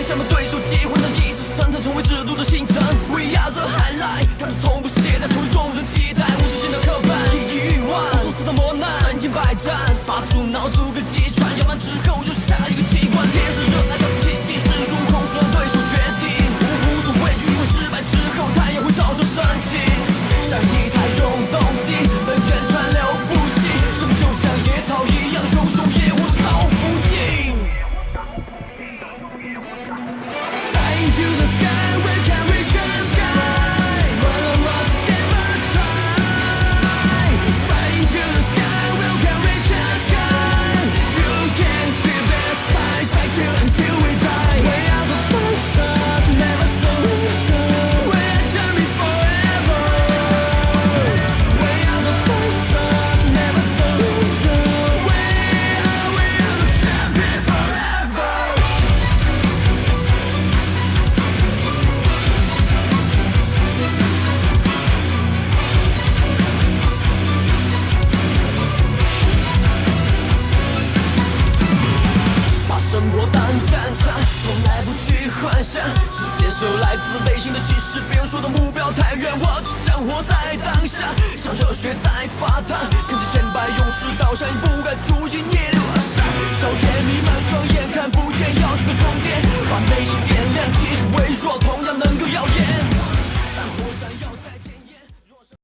想把对手击昏，当意志升腾，成为制度的形成。We are the highlight， 他们从不懈怠，成为众人期待，无止境的刻板，一己欲望，无数次的磨难，身经百战，把阻挠足个击穿，摇完之后就下一个器官。天生热爱到奇迹，势如洪水，让对手决定，无所畏惧，因为失败之后太阳会照常升起。像一台永动机，能源川流不息，生命就像野草一样，熊熊野火烧不尽。Fly into the sky, we can reach the sky. One of us ever try. Fly into the sky, we can reach the sky. You can see the side, fight till until we die. We are the fighter, never surrender. We are champion forever. We are the fighter, never surrender. We are the champion forever. 把生活当战场，从来不去幻想，只接受来自内心的启示。别人说的目标太远，我只想活在当下，让热血在发烫，看着千百勇士倒下，不敢逐一逆流而上。硝烟弥漫，双眼看不见要去的终点，把内心点亮，即使微弱，同样能够耀眼。